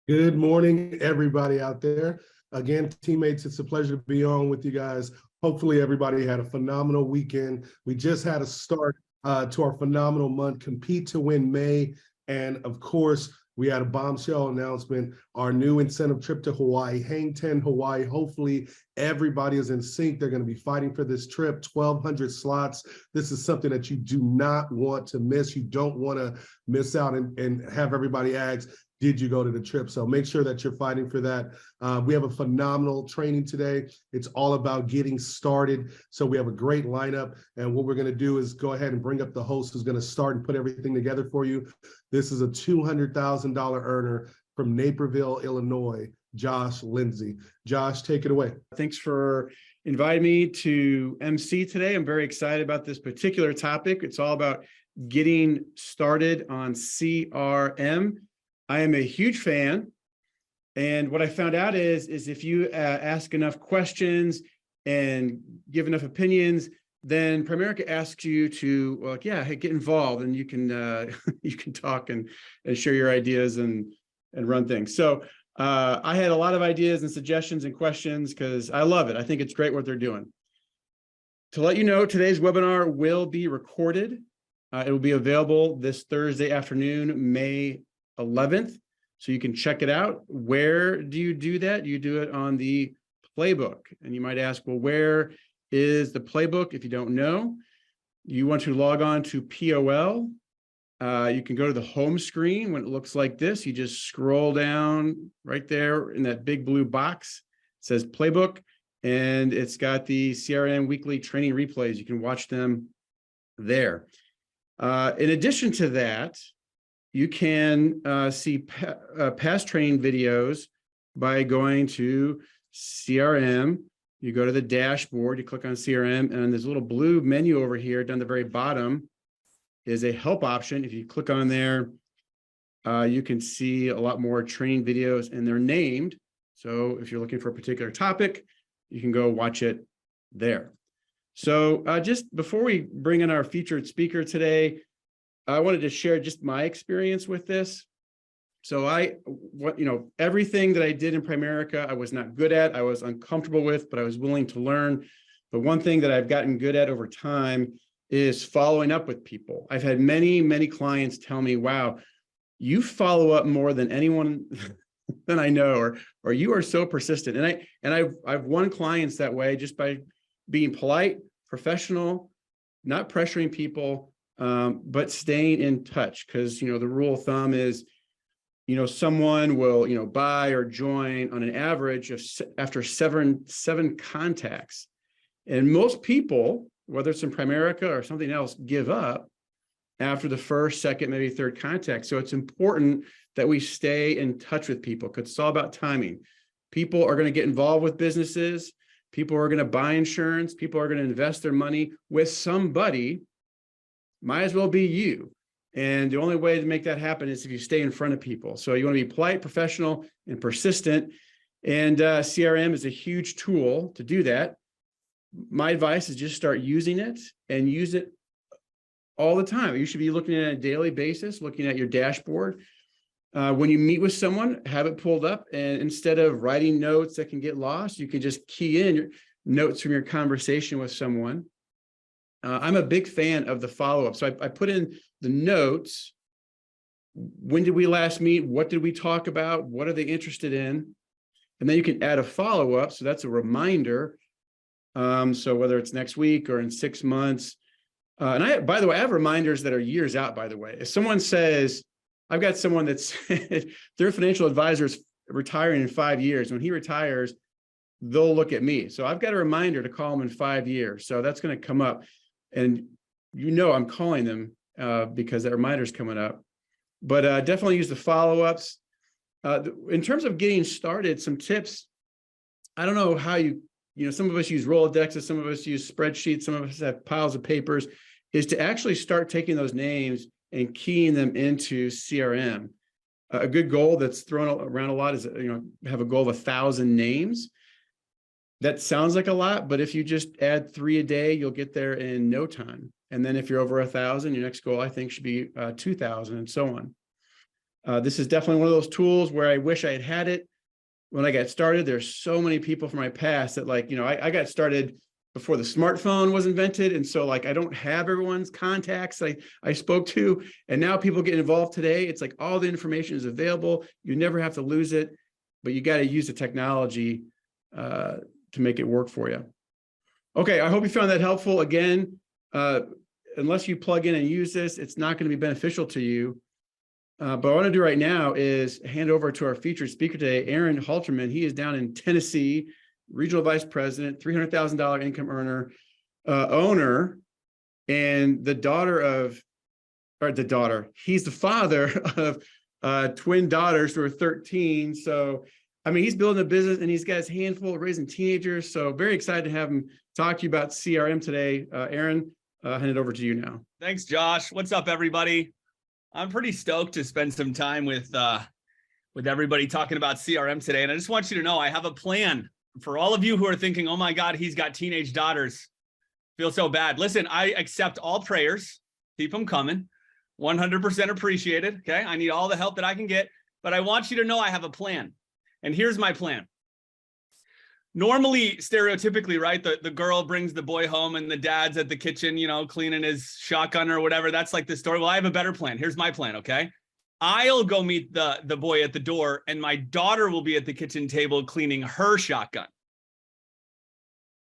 Good morning, everybody out there. Again, teammates, it's a pleasure to be on with you guys. Hopefully, everybody had a phenomenal weekend. We just had a start to our phenomenal month, Compete to Win May. And of course, we had a bombshell announcement, our new incentive trip to Hawaii, Hang 10 Hawaii. Hopefully, everybody is in sync. They're going to be fighting for this trip, 1,200 slots. This is something that you do not want to miss. You don't want to miss out and have everybody ask, did you go to the trip? So make sure that you're fighting for that. We have a phenomenal training today. It's all about getting started. So we have a great lineup. And what we're going to do is go ahead and bring up the host who's going to start and put everything together for you. This is a $200,000 earner from Naperville, Illinois, Josh Lindsay. Josh, take it away. Thanks for inviting me to MC today. I'm very excited about this particular topic. It's all about getting started on CRM. I am a huge fan, and what I found out is if you ask enough questions and give enough opinions, then Primerica asks you to, well, yeah, hey, get involved, and you can you can talk and share your ideas and run things. So I had a lot of ideas and suggestions and questions because I love it. I think it's great what they're doing. To let you know, today's webinar will be recorded. It will be available this Thursday afternoon, May 11th, so you can check it out. Where do you do that? You do it on the playbook. And you might ask, well, where is the playbook? If you don't know, you want to log on to POL. You can go to the home screen when it looks like this. You just scroll down right there in that big blue box. It says playbook, and it's got the CRM weekly training replays. You can watch them there. In addition to that, you can see past training videos by going to CRM. You go to the dashboard, you click on CRM, and there's a little blue menu over here down the very bottom is a help option. If you click on there, you can see a lot more training videos, and they're named. So if you're looking for a particular topic, you can go watch it there. So just before we bring in our featured speaker today, I wanted to share just my experience with this. So everything that I did in Primerica, I was not good at, I was uncomfortable with, but I was willing to learn. But one thing that I've gotten good at over time is following up with people. I've had many clients tell me, wow, you follow up more than anyone than I know, or you are so persistent. And I've won clients that way just by being polite, professional, not pressuring people, but staying in touch. Because the rule of thumb is, someone will buy or join on an average of after seven contacts, and most people, whether it's in Primerica or something else, give up after the first, second, maybe third contact. So it's important that we stay in touch with people, because it's all about timing. People are going to get involved with businesses. People are going to buy insurance. People are going to invest their money with somebody. Might as well be you. And the only way to make that happen is if you stay in front of people. So you want to be polite, professional, and persistent. And CRM is a huge tool to do that. My advice is just start using it and use it all the time. You should be looking at it on a daily basis, looking at your dashboard. When you meet with someone, have it pulled up, and instead of writing notes that can get lost, you can just key in your notes from your conversation with someone. I'm a big fan of the follow-up. So I put in the notes. When did we last meet? What did we talk about? What are they interested in? And then you can add a follow-up. So that's a reminder. So whether it's next week or in 6 months. And by the way, I have reminders that are years out, by the way. If someone says, I've got someone that's their financial advisor is retiring in 5 years. When he retires, they'll look at me. So I've got a reminder to call them in 5 years. So that's going to come up. And I'm calling them because that reminder is coming up. But definitely use the follow-ups. In terms of getting started, some tips. I don't know how some of us use Rolodexes, some of us use spreadsheets, some of us have piles of papers, is to actually start taking those names and keying them into CRM. A good goal that's thrown around a lot is, have a goal of 1,000 names. That sounds like a lot, but if you just add 3 a day, you'll get there in no time. And then if you're over 1,000, your next goal, I think, should be 2,000, and so on. This is definitely one of those tools where I wish I had had it when I got started. There's so many people from my past that I got started before the smartphone was invented. And so I don't have everyone's contacts I spoke to. And now people get involved today. It's like all the information is available. You never have to lose it, but you got to use the technology to make it work for you. Okay, I hope you found that helpful. Again, unless you plug in and use this, it's not going to be beneficial to you. But what I want to do right now is hand over to our featured speaker today, Aaron Halterman. He is down in Tennessee, regional vice president, $300,000 income earner, owner, and he's the father of twin daughters who are 13. So, he's building a business and he's got his handful of raising teenagers. So very excited to have him talk to you about CRM today. Aaron, hand it over to you now. Thanks, Josh. What's up, everybody? I'm pretty stoked to spend some time with everybody talking about CRM today. And I just want you to know I have a plan for all of you who are thinking, oh my God, he's got teenage daughters. Feel so bad. Listen, I accept all prayers. Keep them coming. 100% appreciated. Okay. I need all the help that I can get, but I want you to know I have a plan. And here's my plan. Normally, stereotypically, right? The girl brings the boy home and the dad's at the kitchen, cleaning his shotgun or whatever. That's like the story. Well, I have a better plan. Here's my plan, okay? I'll go meet the boy at the door and my daughter will be at the kitchen table cleaning her shotgun.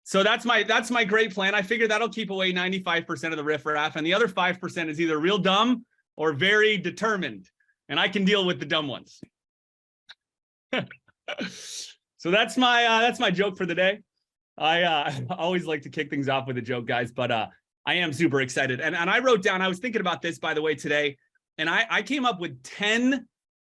So that's my great plan. I figure that'll keep away 95% of the riffraff, and the other 5% is either real dumb or very determined, and I can deal with the dumb ones. So that's my joke for the day. I always like to kick things off with a joke, guys, but I am super excited. And I wrote down, I was thinking about this, by the way, today, and I came up with 10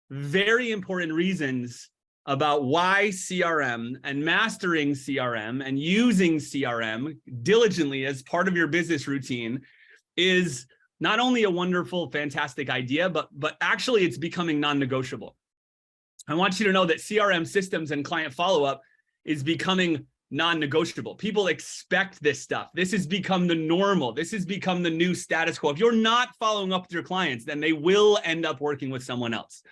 very important reasons about why CRM and mastering CRM and using CRM diligently as part of your business routine is not only a wonderful, fantastic idea, but actually it's becoming non-negotiable. I want you to know that CRM systems and client follow-up is becoming non-negotiable. People expect this stuff. This has become the normal. This has become the new status quo. If you're not following up with your clients, then they will end up working with someone else.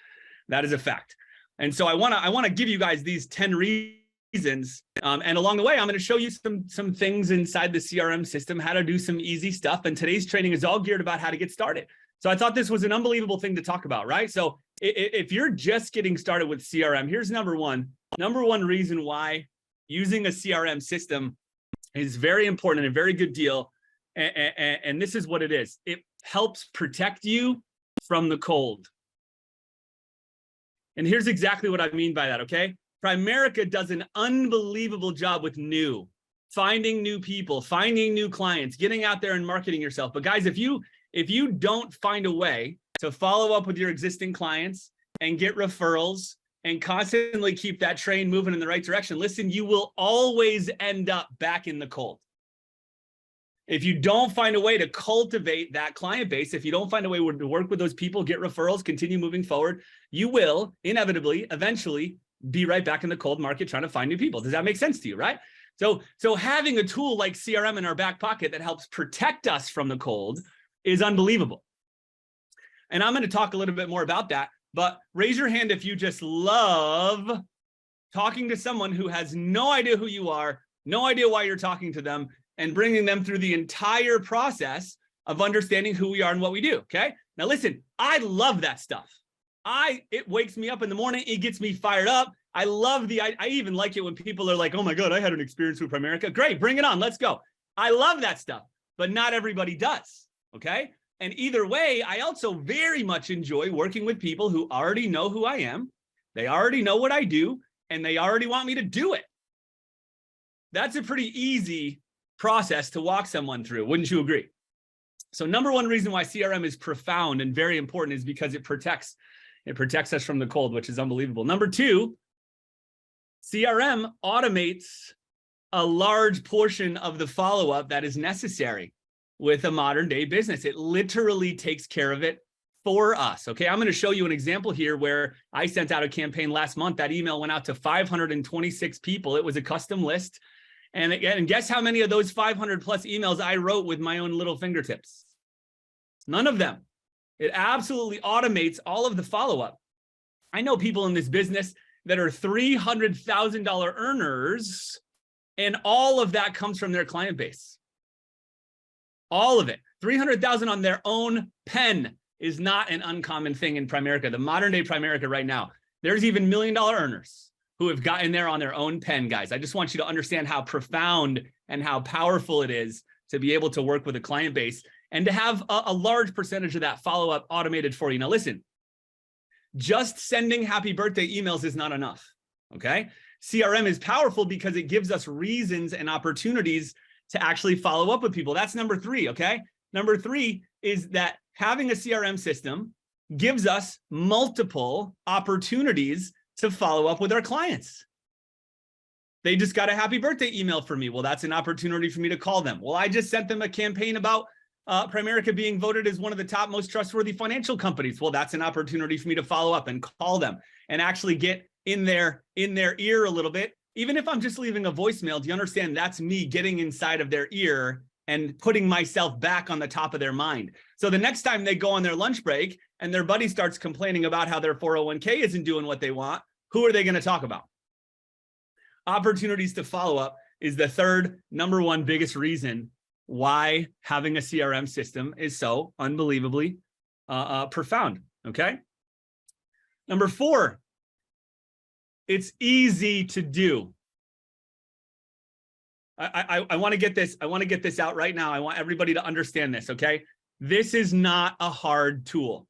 That is a fact. And so I want to give you guys these 10 reasons. And along the way, I'm going to show you some things inside the CRM system, how to do some easy stuff. And today's training is all geared about how to get started. So I thought this was an unbelievable thing to talk about, right? So if you're just getting started with CRM, here's number one reason why using a CRM system is very important and a very good deal. And this is what it is. It helps protect you from the cold. And here's exactly what I mean by that, okay? Primerica does an unbelievable job with finding new people, finding new clients, getting out there and marketing yourself. But guys, if you don't find a way to follow up with your existing clients and get referrals and constantly keep that train moving in the right direction, listen, you will always end up back in the cold. If you don't find a way to cultivate that client base, if you don't find a way to work with those people, get referrals, continue moving forward, you will inevitably, eventually be right back in the cold market trying to find new people. Does that make sense to you, right? So having a tool like CRM in our back pocket that helps protect us from the cold is unbelievable. And I'm going to talk a little bit more about that, but raise your hand if you just love talking to someone who has no idea who you are, no idea why you're talking to them, and bringing them through the entire process of understanding who we are and what we do, okay? Now listen, I love that stuff. It wakes me up in the morning, it gets me fired up. I even like it when people are like, oh my God, I had an experience with Primerica. Great, bring it on, let's go. I love that stuff, but not everybody does, okay? And either way, I also very much enjoy working with people who already know who I am, they already know what I do, and they already want me to do it. That's a pretty easy process to walk someone through, wouldn't you agree? So number one reason why CRM is profound and very important is because it protects us from the cold, which is unbelievable. Number two, CRM automates a large portion of the follow-up that is necessary with a modern day business. It literally takes care of it for us. Okay, I'm going to show you an example here where I sent out a campaign last month. That email went out to 526 people. It was a custom list. And guess how many of those 500 plus emails I wrote with my own little fingertips? None of them. It absolutely automates all of the follow-up. I know people in this business that are $300,000 earners, and all of that comes from their client base. All of it. 300,000 on their own pen is not an uncommon thing in Primerica. The modern day Primerica right now, there's even $1 million earners who have gotten there on their own pen, guys. I just want you to understand how profound and how powerful it is to be able to work with a client base and to have a large percentage of that follow-up automated for you. Now, listen, just sending happy birthday emails is not enough, okay? CRM is powerful because it gives us reasons and opportunities to actually follow up with people. That's number 3, okay? Number 3 is that having a CRM system gives us multiple opportunities to follow up with our clients. They just got a happy birthday email from me. Well, that's an opportunity for me to call them. Well, I just sent them a campaign about Primerica being voted as one of the top most trustworthy financial companies. Well, that's an opportunity for me to follow up and call them and actually get in their ear a little bit. Even if I'm just leaving a voicemail, do you understand? That's me getting inside of their ear and putting myself back on the top of their mind. So the next time they go on their lunch break and their buddy starts complaining about how their 401k isn't doing what they want, who are they going to talk about? Opportunities to follow up is the third number one biggest reason why having a CRM system is so unbelievably profound, okay? Number 4, it's easy to do. I want to get this. I want to get this out right now. I want everybody to understand this, okay? This is not a hard tool.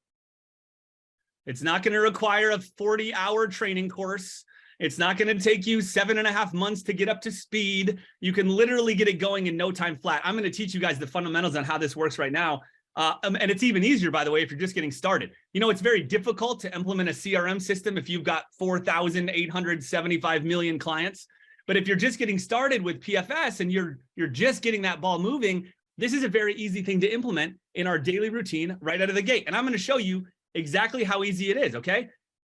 It's not going to require a 40-hour training course. It's not going to take you 7.5 months to get up to speed. You can literally get it going in no time flat. I'm going to teach you guys the fundamentals on how this works right now. And it's even easier, by the way, if you're just getting started. You know, it's very difficult to implement a CRM system if you've got 4,875 million clients. But if you're just getting started with PFS and you're just getting that ball moving, this is a very easy thing to implement in our daily routine right out of the gate. And I'm going to show you exactly how easy it is, okay?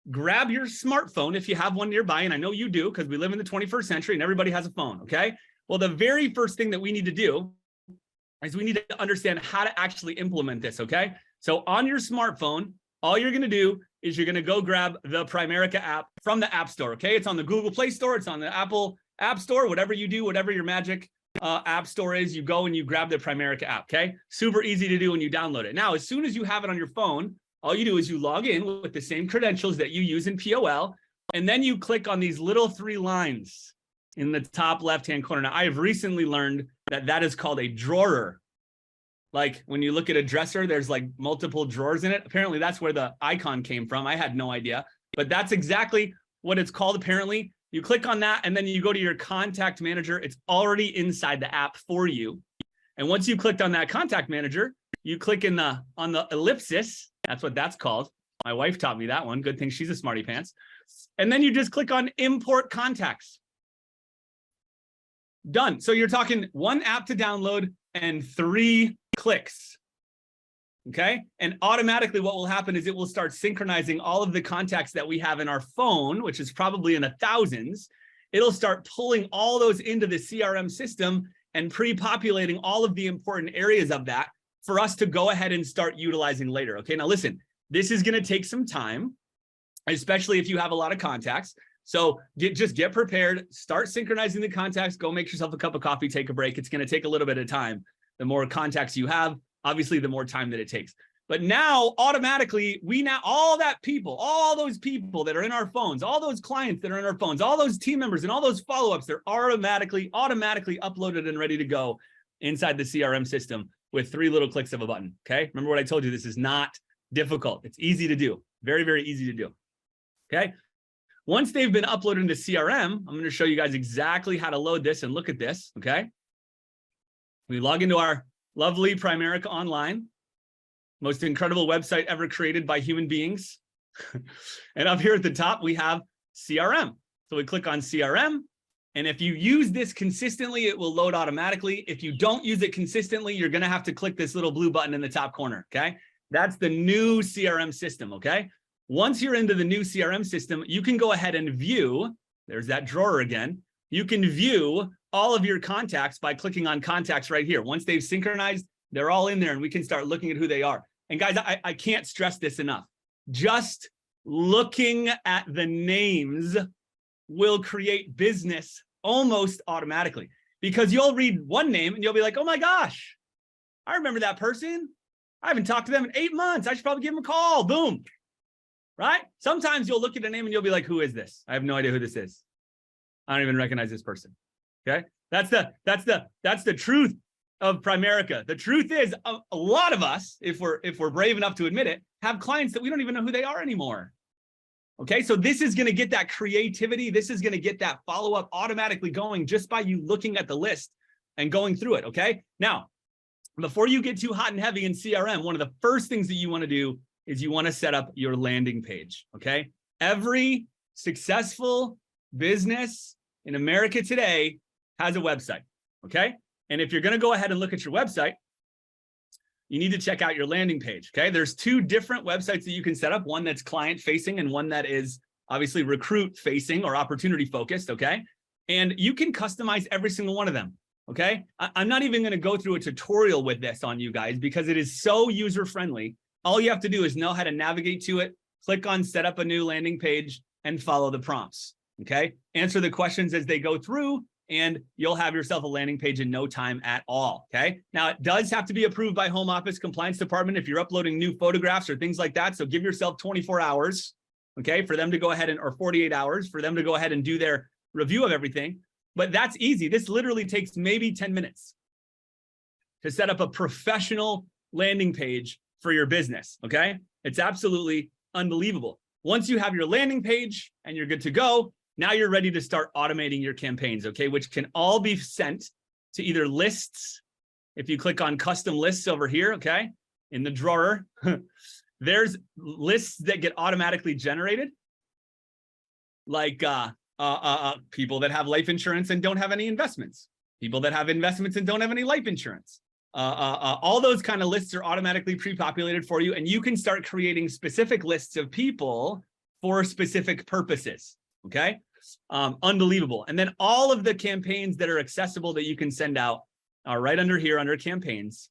Grab your smartphone if you have one nearby, and I know you do because we live in the 21st century and everybody has a phone, okay? Well, the very first thing that we need to do is we need to understand how to actually implement this, okay? So on your smartphone, all you're going to do is you're going to go grab the Primerica app from the App Store, okay? It's on the Google Play Store. It's on the Apple App Store. Whatever you do, whatever your magic app store is, you go and you grab the Primerica app, okay? Super easy to do when you download it. Now, as soon as you have it on your phone, all you do is you log in with the same credentials that you use in POL, and then you click on these little 3 lines in the top left-hand corner. Now, I have recently learned that that is called a drawer. Like when you look at a dresser, there's like multiple drawers in it. Apparently that's where the icon came from. I had no idea, but that's exactly what it's called. Apparently you click on that and then you go to your contact manager. It's already inside the app for you. And once you clicked on that contact manager, you click on the ellipsis. That's what that's called. My wife taught me that one. Good thing she's a smarty pants. And then you just click on import contacts. Done. So you're talking 1 app to download and 3 clicks. Okay. And automatically what will happen is it will start synchronizing all of the contacts that we have in our phone, which is probably in the thousands. It'll start pulling all those into the CRM system and pre-populating all of the important areas of that for us to go ahead and start utilizing later. Okay. Now listen, this is going to take some time, especially if you have a lot of contacts. So just get prepared, start synchronizing the contacts, go make yourself a cup of coffee, take a break. It's going to take a little bit of time. The more contacts you have, obviously, the more time that it takes. But now, automatically, all those people that are in our phones, all those clients that are in our phones, all those team members and all those follow-ups, they're automatically uploaded and ready to go inside the CRM system with 3 little clicks of a button, okay? Remember what I told you, this is not difficult. It's easy to do, very, very easy to do, okay? Once they've been uploaded into CRM, I'm going to show you guys exactly how to load this and look at this, okay? We log into our lovely Primerica Online, most incredible website ever created by human beings. And up here at the top, we have CRM. So we click on CRM. And if you use this consistently, it will load automatically. If you don't use it consistently, you're going to have to click this little blue button in the top corner, okay? That's the new CRM system, okay? Once you're into the new CRM system, you can go ahead and view, there's that drawer again. You can view all of your contacts by clicking on contacts right here. Once they've synchronized, they're all in there and we can start looking at who they are. And guys, I can't stress this enough. Just looking at the names will create business almost automatically, because you'll read one name and you'll be like, oh my gosh, I remember that person. I haven't talked to them in 8 months. I should probably give them a call. Boom. Right? Sometimes you'll look at a name and you'll be like, who is this? I have no idea who this is. I don't even recognize this person. Okay. That's the truth of Primerica. The truth is a lot of us, if we're brave enough to admit it, have clients that we don't even know who they are anymore. Okay. So this is going to get that creativity. This is going to get that follow-up automatically going just by you looking at the list and going through it. Okay. Now, before you get too hot and heavy in CRM, one of the first things that you want to do is you want to set up your landing page. Okay. Every successful business in America today has a website. Okay. And if you're going to go ahead and look at your website, you need to check out your landing page. Okay. There's 2 different websites that you can set up, one that's client facing and one that is obviously recruit facing or opportunity focused. Okay. And you can customize every single one of them. Okay. I'm not even going to go through a tutorial with this on you guys because it is so user friendly. All you have to do is know how to navigate to it, click on set up a new landing page and follow the prompts. Okay. Answer the questions as they go through and you'll have yourself a landing page in no time at all. Okay. Now it does have to be approved by Home Office Compliance Department if you're uploading new photographs or things like that. So give yourself 24 hours, okay, for them to go ahead and, or 48 hours for them to go ahead and do their review of everything. But that's easy. This literally takes maybe 10 minutes to set up a professional landing page for your business. Okay. It's absolutely unbelievable. Once you have your landing page and you're good to go, now you're ready to start automating your campaigns, okay, which can all be sent to either lists. If you click on custom lists over here, okay, in the drawer, there's lists that get automatically generated, like people that have life insurance and don't have any investments, people that have investments and don't have any life insurance. All those kind of lists are automatically pre-populated for you, and you can start creating specific lists of people for specific purposes. Okay. Unbelievable. And then all of the campaigns that are accessible that you can send out are right under here under campaigns.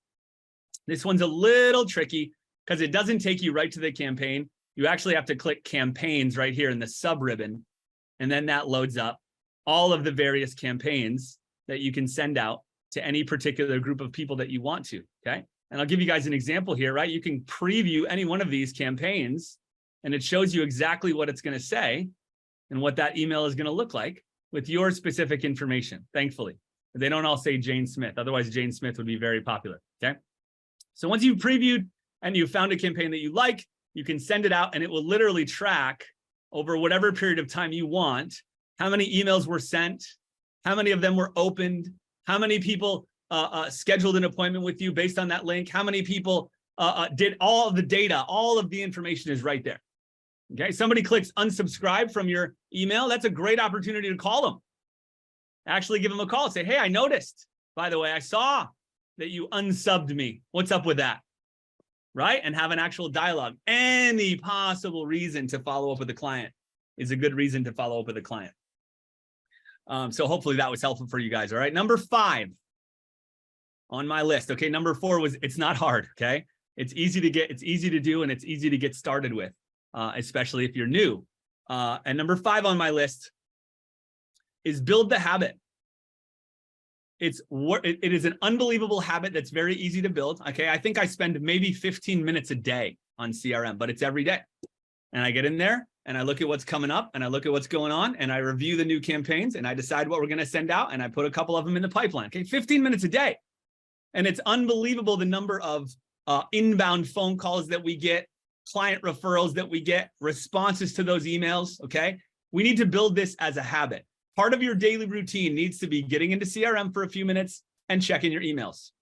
This one's a little tricky because it doesn't take you right to the campaign. You actually have to click campaigns right here in the sub ribbon. And then that loads up all of the various campaigns that you can send out to any particular group of people that you want to. Okay. And I'll give you guys an example here, right? You can preview any one of these campaigns and it shows you exactly what it's going to say and what that email is going to look like with your specific information, thankfully. They don't all say Jane Smith. Otherwise, Jane Smith would be very popular, okay? So once you've previewed and you found a campaign that you like, you can send it out and it will literally track over whatever period of time you want, how many emails were sent, how many of them were opened, how many people scheduled an appointment with you based on that link, how many people did all of the data, all of the information is right there. Okay, somebody clicks unsubscribe from your email. That's a great opportunity to call them. Actually give them a call. Say, hey, I noticed, by the way, I saw that you unsubbed me. What's up with that? Right? And have an actual dialogue. Any possible reason to follow up with a client is a good reason to follow up with a client. So hopefully that was helpful for you guys. All right. Number 5 on my list. Okay. Number 4 was, it's not hard. Okay. It's easy to get, it's easy to do, and it's easy to get started with. Especially if you're new. And number 5 on my list is build the habit. It is an unbelievable habit that's very easy to build. Okay, I think I spend maybe 15 minutes a day on CRM, but it's every day. And I get in there and I look at what's coming up and I look at what's going on and I review the new campaigns and I decide what we're going to send out and I put a couple of them in the pipeline. Okay, 15 minutes a day. And it's unbelievable the number of inbound phone calls that we get, client referrals that we get, responses to those emails, okay? We need to build this as a habit. Part of your daily routine needs to be getting into CRM for a few minutes and checking your emails.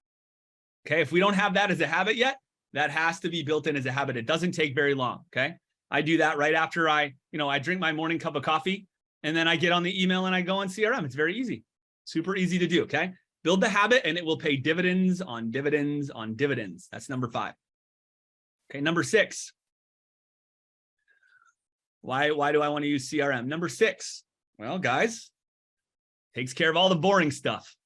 Okay, if we don't have that as a habit yet, that has to be built in as a habit. It doesn't take very long, okay? I do that right after I drink my morning cup of coffee and then I get on the email and I go on CRM. It's very easy, super easy to do, okay? Build the habit and it will pay dividends on dividends on dividends. That's number 5. Okay, number 6. Why do I want to use CRM? Number 6. Well, guys, takes care of all the boring stuff.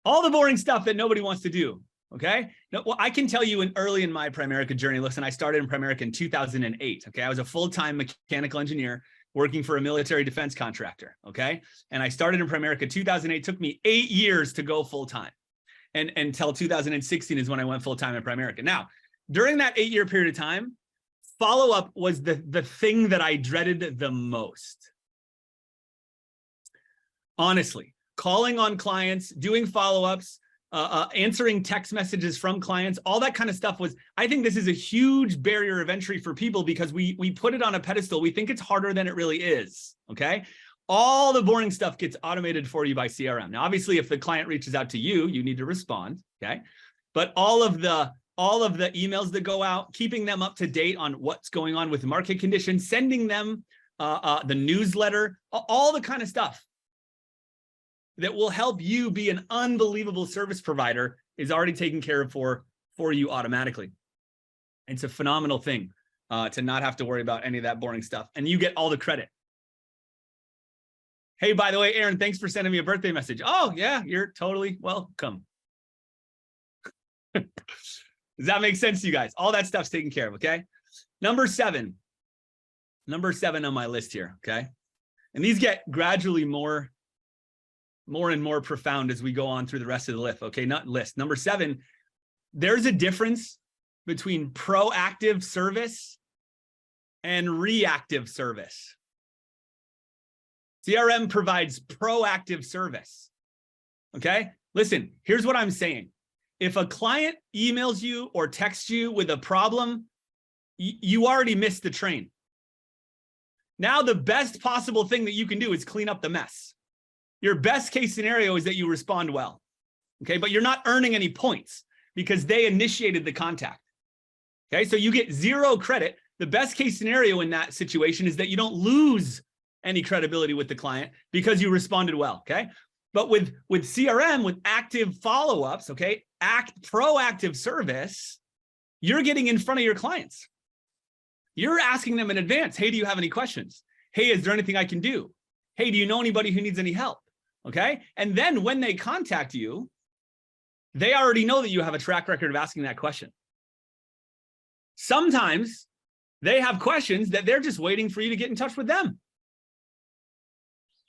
All the boring stuff that nobody wants to do. Okay. No, well, I can tell you early in my Primerica journey, listen, I started in Primerica in 2008. Okay. I was a full-time mechanical engineer working for a military defense contractor. Okay. And I started in Primerica 2008. It took me 8 years to go full-time. And until 2016 is when I went full-time in Primerica. Now, during that 8-year period of time, follow-up was the thing that I dreaded the most. Honestly, calling on clients, doing follow-ups, answering text messages from clients, all that kind of stuff was, I think this is a huge barrier of entry for people because we put it on a pedestal. We think it's harder than it really is, okay? All the boring stuff gets automated for you by CRM. Now, obviously, if the client reaches out to you, you need to respond, okay? But all of the emails that go out, keeping them up to date on what's going on with market conditions, sending them the newsletter, all the kind of stuff that will help you be an unbelievable service provider is already taken care of for you automatically. It's a phenomenal thing to not have to worry about any of that boring stuff. And you get all the credit. Hey, by the way, Aaron, thanks for sending me a birthday message. Oh, yeah, you're totally welcome. Does that make sense to you guys? All that stuff's taken care of, okay? Number seven on my list here, okay? And these get gradually more and more profound as we go on through the rest of the list, okay? Not list. Number 7, there's a difference between proactive service and reactive service. CRM provides proactive service, okay? Listen, here's what I'm saying. If a client emails you or texts you with a problem, you already missed the train. Now, the best possible thing that you can do is clean up the mess. Your best case scenario is that you respond well, okay? But you're not earning any points because they initiated the contact, okay? So you get 0 credit. The best case scenario in that situation is that you don't lose any credibility with the client because you responded well, okay? But with CRM, with active follow-ups, okay, proactive service, you're getting in front of your clients. You're asking them in advance, hey, do you have any questions? Hey, is there anything I can do? Hey, do you know anybody who needs any help? Okay. And then when they contact you, they already know that you have a track record of asking that question. Sometimes they have questions that they're just waiting for you to get in touch with them.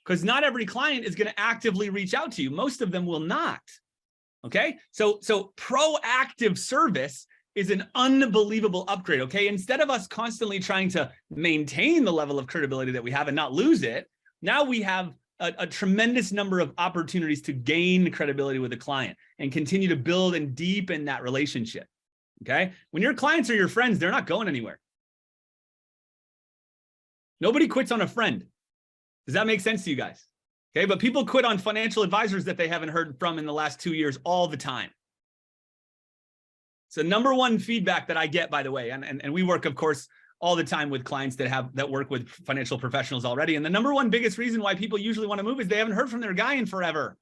Because not every client is going to actively reach out to you. Most of them will not. Okay. So proactive service is an unbelievable upgrade. Okay. Instead of us constantly trying to maintain the level of credibility that we have and not lose it, now we have a tremendous number of opportunities to gain credibility with a client and continue to build and deepen that relationship. Okay. When your clients are your friends, they're not going anywhere. Nobody quits on a friend. Does that make sense to you guys? Okay. But people quit on financial advisors that they haven't heard from in the last 2 years all the time. So number one feedback that I get, by the way, and we work, of course, all the time with clients that work with financial professionals already. And the number one biggest reason why people usually want to move is they haven't heard from their guy in forever,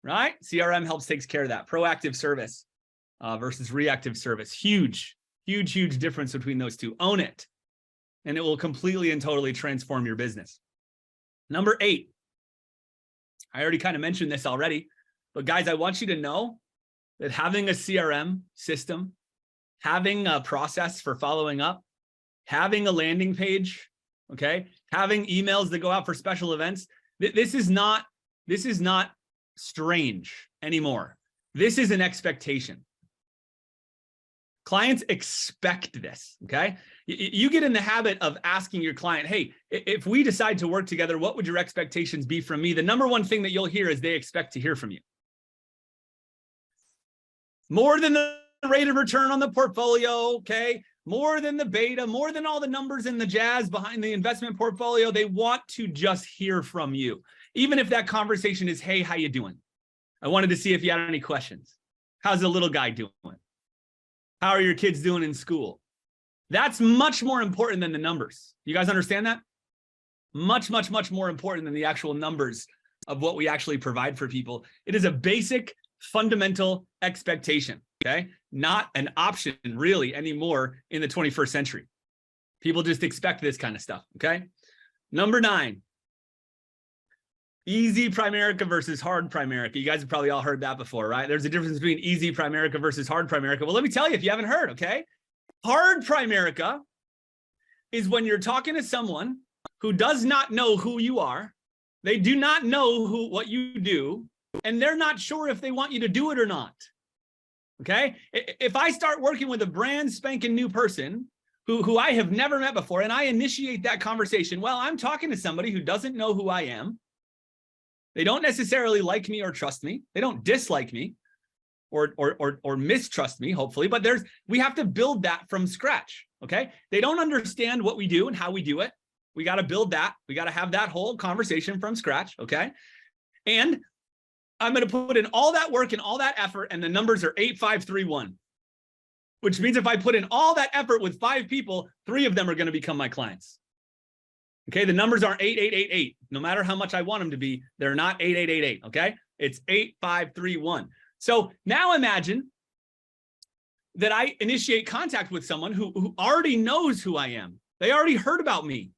right? CRM takes care of that. Proactive service versus reactive service. Huge, huge, huge difference between those two. Own it, and it will completely and totally transform your business. Number 8, I already kind of mentioned this already, but guys, I want you to know that having a CRM system, having a process for following up, having a landing page, okay, having emails that go out for special events, this is not strange anymore. This is an expectation. Clients expect this, okay? You get in the habit of asking your client, hey, if we decide to work together, what would your expectations be from me? The number one thing that you'll hear is they expect to hear from you. More than the rate of return on the portfolio, okay? More than the beta, more than all the numbers and the jazz behind the investment portfolio. They want to just hear from you. Even if that conversation is, hey, how you doing? I wanted to see if you had any questions. How's the little guy doing? How are your kids doing in school? That's much more important than the numbers. You guys understand that? Much, much, much more important than the actual numbers of what we actually provide for people. It is a basic, fundamental expectation, okay? Not an option really anymore in the 21st century. People just expect this kind of stuff, okay? Number 9, Easy Primerica versus hard Primerica. You guys have probably all heard that before, right? There's a difference between easy Primerica versus hard Primerica. Well, let me tell you if you haven't heard, okay? Hard Primerica is when you're talking to someone who does not know who you are. They do not know what you do, and they're not sure if they want you to do it or not. Okay? If I start working with a brand spanking new person who I have never met before, and I initiate that conversation, well, I'm talking to somebody who doesn't know who I am. They don't necessarily like me or trust me. They don't dislike me or mistrust me, hopefully, but we have to build that from scratch, okay? They don't understand what we do and how we do it. We got to build that. We got to have that whole conversation from scratch, okay? And I'm going to put in all that work and all that effort, and the numbers are 8531, which means if I put in all that effort with 5 people, 3 of them are going to become my clients. Okay, the numbers aren't 8888. No matter how much I want them to be, they're not 8888, okay? It's 8531. So now imagine that I initiate contact with someone who already knows who I am. They already heard about me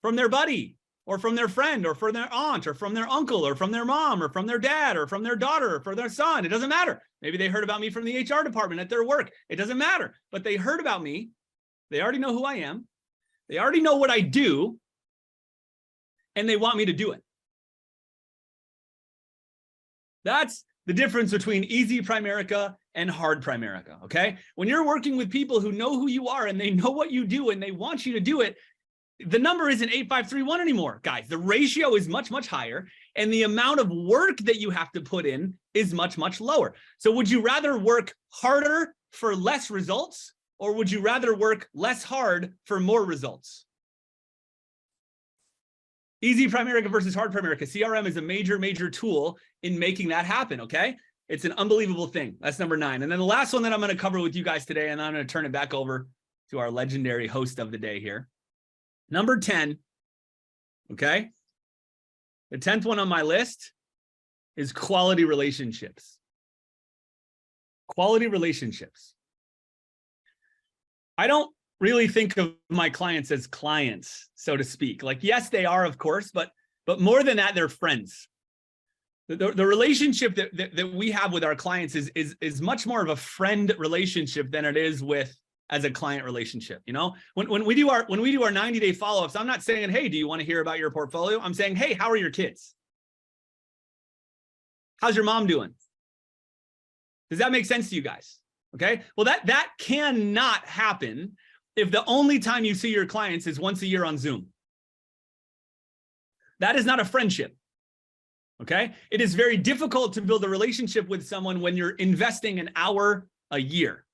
from their buddy or from their friend or from their aunt or from their uncle or from their mom or from their dad or from their daughter or from their son. It doesn't matter. Maybe they heard about me from the HR department at their work. It doesn't matter. But they heard about me. They already know who I am. They already know what I do, and they want me to do it. That's the difference between easy Primerica and hard Primerica, okay? When you're working with people who know who you are and they know what you do and they want you to do it, the number isn't 8531 anymore, guys. The ratio is much, much higher, and the amount of work that you have to put in is much, much lower. So would you rather work harder for less results, or would you rather work less hard for more results? Easy Primerica versus hard Primerica. CRM is a major, major tool in making that happen, okay? It's an unbelievable thing. That's number 9. And then the last one that I'm going to cover with you guys today, and I'm going to turn it back over to our legendary host of the day here. Number 10, okay? The 10th one on my list is quality relationships. Quality relationships. I don't really think of my clients as clients, so to speak. Like, yes, they are, of course, but more than that, they're friends. The relationship that we have with our clients is much more of a friend relationship than it is as a client relationship. You know, when we do our 90-day follow-ups, I'm not saying, hey, do you want to hear about your portfolio? I'm saying, hey, how are your kids? How's your mom doing? Does that make sense to you guys? Okay, well, that cannot happen if the only time you see your clients is once a year on Zoom. That is not a friendship. Okay, it is very difficult to build a relationship with someone when you're investing an hour a year.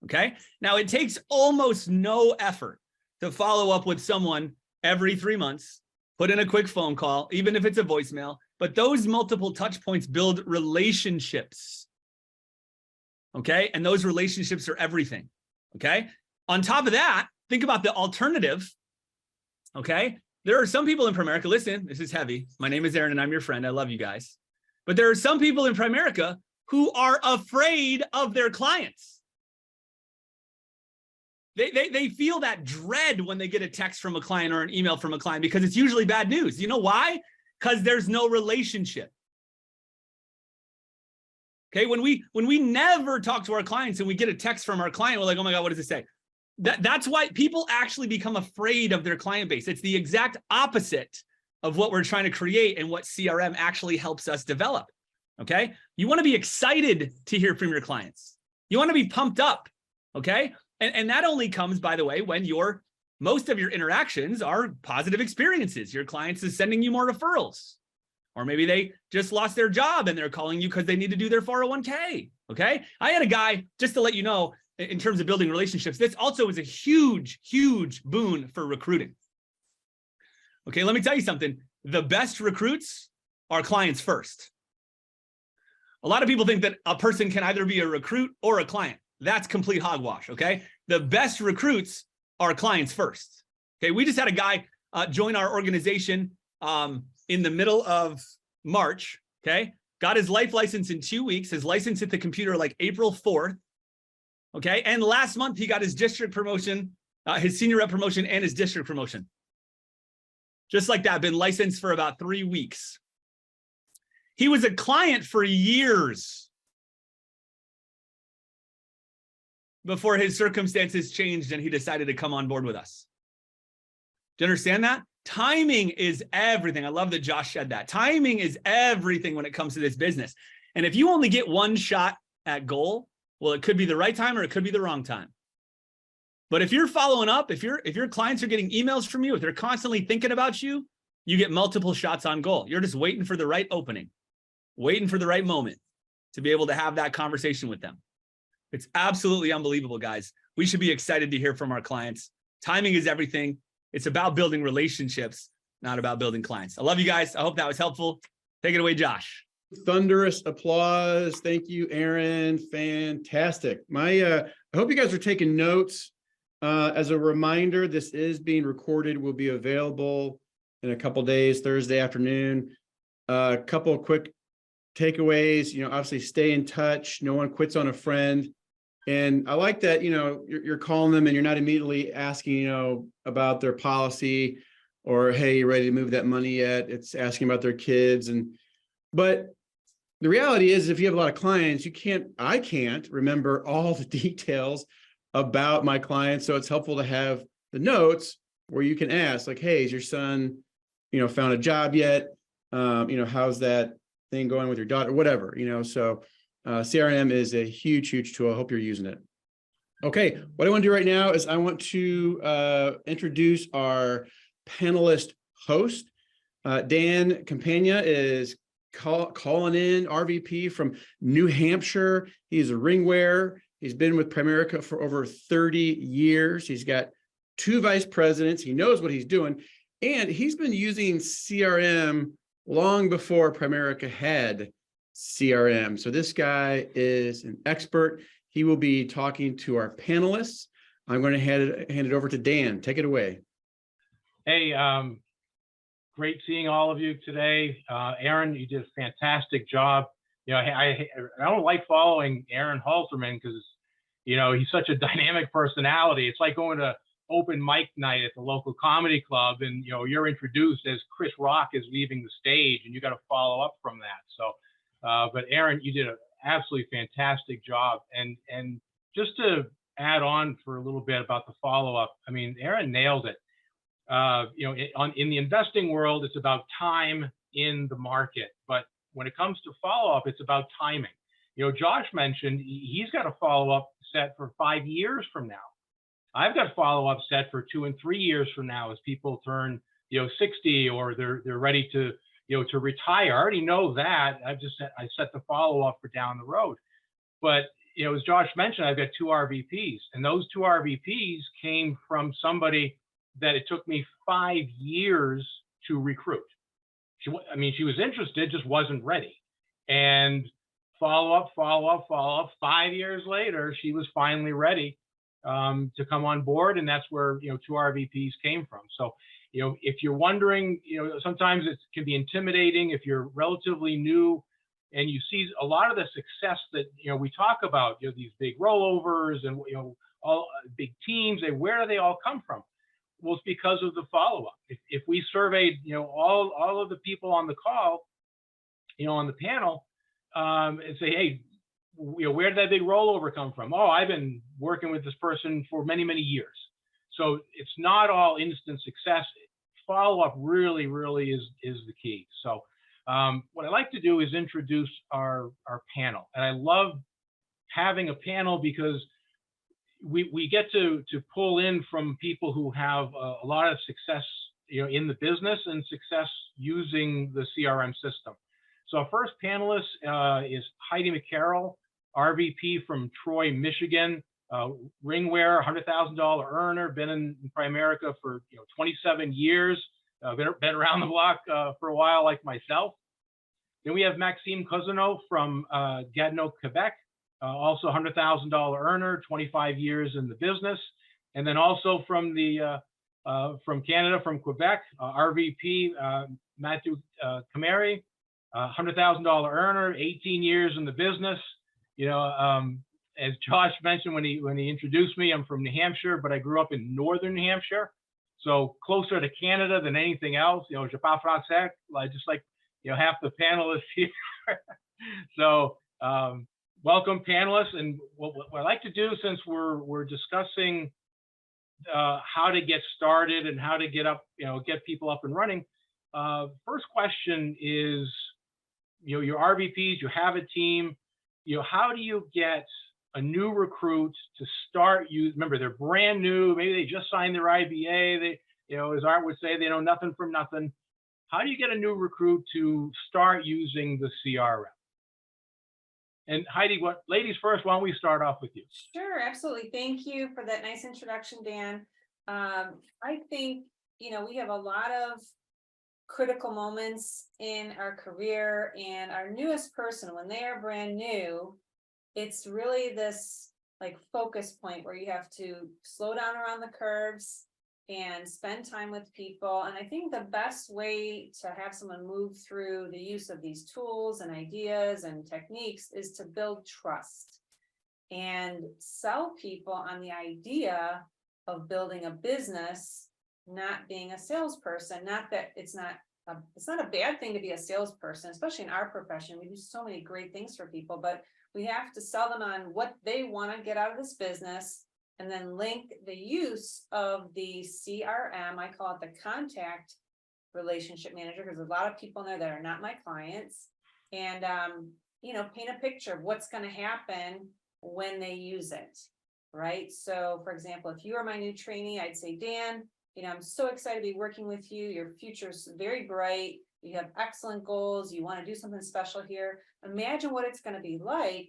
Okay, now it takes almost no effort to follow up with someone every 3 months, put in a quick phone call, even if it's a voicemail, but those multiple touch points build relationships. Okay, and those relationships are everything. Okay, on top of that, think about the alternative. Okay, there are some people in Primerica, listen, this is heavy. My name is Aaron and I'm your friend. I love you guys. But there are some people in Primerica who are afraid of their clients. They feel that dread when they get a text from a client or an email from a client because it's usually bad news. You know why? Because there's no relationship. Okay, when we never talk to our clients and we get a text from our client, we're like, oh my God, what does it say? That's why people actually become afraid of their client base. It's the exact opposite of what we're trying to create and what CRM actually helps us develop. Okay, you want to be excited to hear from your clients. You want to be pumped up. Okay, and that only comes, by the way, when most of your interactions are positive experiences. Your clients is sending you more referrals. Or maybe they just lost their job and they're calling you because they need to do their 401k, okay? I had a guy, just to let you know, in terms of building relationships, this also is a huge, huge boon for recruiting. Okay, let me tell you something. The best recruits are clients first. A lot of people think that a person can either be a recruit or a client. That's complete hogwash, okay? The best recruits are clients first. Okay, we just had a guy join our organization in the middle of March, okay? Got his life license in 2 weeks. His license hit the computer like April 4th, okay? And last month, he got his district promotion, his senior rep promotion and his district promotion. Just like that, been licensed for about 3 weeks. He was a client for years before his circumstances changed and he decided to come on board with us. Do you understand that? Timing is everything. I love that Josh said that. Timing is everything when it comes to this business. And if you only get one shot at goal, well, it could be the right time or it could be the wrong time. But if you're following up, if your clients are getting emails from you, if they're constantly thinking about you, you get multiple shots on goal. You're just waiting for the right opening, waiting for the right moment to be able to have that conversation with them. It's absolutely unbelievable, guys. We should be excited to hear from our clients. Timing is everything. It's about building relationships, not about building clients. I love you guys. I hope that was helpful. Take it away, Josh. Thunderous applause. Thank you, Aaron. Fantastic. I hope you guys are taking notes. As a reminder, this is being recorded, will be available in a couple days, Thursday afternoon. A couple of quick takeaways, obviously stay in touch. No one quits on a friend. And I like that, you're calling them and you're not immediately asking, about their policy or, hey, you ready to move that money yet? It's asking about their kids. But the reality is, if you have a lot of clients, I can't remember all the details about my clients. So it's helpful to have the notes where you can ask, like, hey, is your son, found a job yet? How's that thing going with your daughter, whatever, so CRM is a huge, huge tool. I hope you're using it. Okay, what I want to do right now is I want to introduce our panelist host. Dan Campagna is calling in, RVP from New Hampshire. He's a ring wearer. He's been with Primerica for over 30 years. He's got 2 vice presidents. He knows what he's doing. And he's been using CRM long before Primerica had CRM. So this guy is an expert. He will be talking to our panelists. I'm going to hand it over to Dan. Take it away. Hey, great seeing all of you today. Aaron, you did a fantastic job. I don't like following Aaron Halterman because, he's such a dynamic personality. It's like going to open mic night at the local comedy club and, you're introduced as Chris Rock is leaving the stage and you got to follow up from that. So, but Aaron, you did an absolutely fantastic job. And just to add on for a little bit about the follow-up, I mean, Aaron nailed it. In the investing world, it's about time in the market, but when it comes to follow-up, it's about timing. Josh mentioned he's got a follow-up set for 5 years from now. I've got follow-up set for 2 and 3 years from now as people turn, 60 or they're ready to, to retire. I already know that. I set the follow-up for down the road. But, as Josh mentioned, I've got 2 RVPs, and those 2 RVPs came from somebody that it took me 5 years to recruit. She was interested, just wasn't ready. And follow up. 5 years later, she was finally ready to come on board, and that's where 2 RVPs came from. So, if you're wondering, sometimes it can be intimidating if you're relatively new and you see a lot of the success that we talk about, these big rollovers and all big teams. Where do they all come from? Well, it's because of the follow-up. If we surveyed, all of the people on the call, on the panel, and say, hey, where did that big rollover come from? Oh, I've been working with this person for many, many years. So it's not all instant success. Follow-up really, really is the key. So what I like to do is introduce our panel. And I love having a panel because we get to pull in from people who have a lot of success, in the business and success using the CRM system. So our first panelist is Heidi McCarroll, RVP from Troy, Michigan, ring wearer, $100,000 earner, been in Primerica for 27 years, been around the block for a while like myself. Then we have Maxime Cousineau from Gatineau, Quebec, also $100,000 earner, 25 years in the business. And then also from Canada, from Quebec, RVP Matthew Kamari, $100,000 earner, 18 years in the business. As Josh mentioned when he introduced me, I'm from New Hampshire, but I grew up in northern New Hampshire. So closer to Canada than anything else. Je parle français, just like half the panelists here. So welcome panelists, and what I'd like to do, since we're discussing how to get started and how to get people up and running. First question is, your RVPs, you have a team, how do you get a new recruit to start remember, they're brand new, maybe they just signed their IBA, they, as Art would say, they know nothing from nothing. How do you get a new recruit to start using the CRM? And Heidi, ladies first, why don't we start off with you? Sure, absolutely. Thank you for that nice introduction, Dan. I think, we have a lot of critical moments in our career, and our newest person, when they are brand new, it's really this like focus point where you have to slow down around the curves and spend time with people. And I think the best way to have someone move through the use of these tools and ideas and techniques is to build trust and sell people on the idea of building a business, not being a salesperson. Not that it's not a bad thing to be a salesperson, especially in our profession. We do so many great things for people, but we have to sell them on what they want to get out of this business, and then link the use of the CRM. I call it the contact relationship manager, because there's a lot of people in there that are not my clients, and paint a picture of what's going to happen when they use it. Right. So for example, if you are my new trainee, I'd say, Dan, I'm so excited to be working with you. Your future's very bright. You have excellent goals. You want to do something special here. Imagine what it's going to be like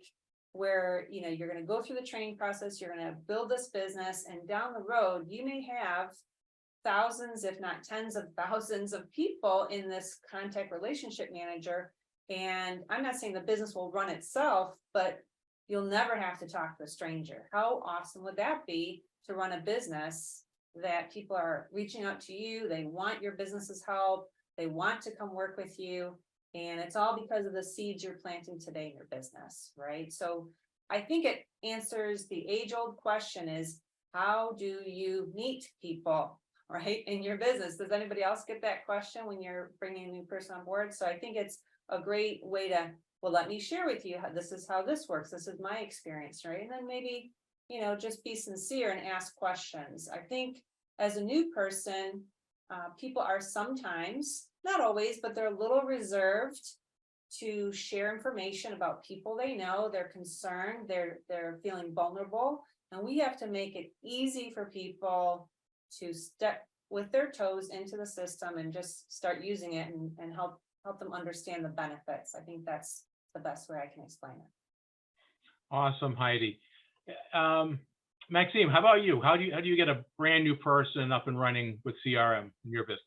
where, you're going to go through the training process. You're going to build this business, and down the road, you may have thousands, if not tens of thousands of people in this contact relationship manager. And I'm not saying the business will run itself, but you'll never have to talk to a stranger. How awesome would that be to run a business that people are reaching out to you? They want your business's help. They want to come work with you. And it's all because of the seeds you're planting today in your business, right? So I think it answers the age-old question is, how do you meet people, right, in your business? Does anybody else get that question when you're bringing a new person on board? So I think it's a great way to, well, let me share with you how this is how this works. This is my experience, right? And then maybe, just be sincere and ask questions. I think as a new person, people are sometimes, not always, but they're a little reserved to share information about people they know. They're concerned, they're feeling vulnerable, and we have to make it easy for people to step with their toes into the system and just start using it and help them understand the benefits. I think that's the best way I can explain it. Awesome, Heidi. Maxime, how about you? How do you get a brand new person up and running with CRM in your business?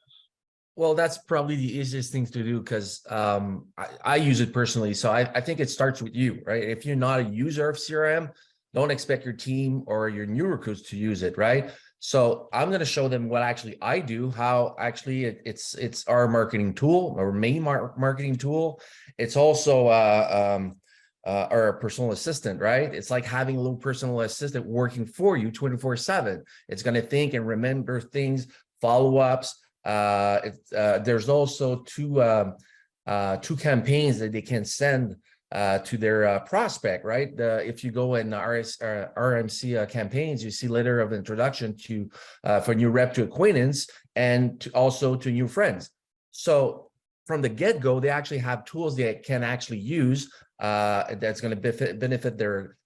Well, that's probably the easiest thing to do, because I use it personally. So I think it starts with you, right? If you're not a user of CRM, don't expect your team or your new recruits to use it, right? So I'm going to show them what actually I do, how actually it's our marketing tool, our main marketing tool. It's also our personal assistant, right? It's like having a little personal assistant working for you 24/7. It's going to think and remember things, follow-ups. There's also two campaigns that they can send to their prospect, right? If you go in RMC campaigns, you see letter of introduction to for new rep to acquaintance, and also to new friends. So from the get-go, they actually have tools they can actually use that's going to benefit their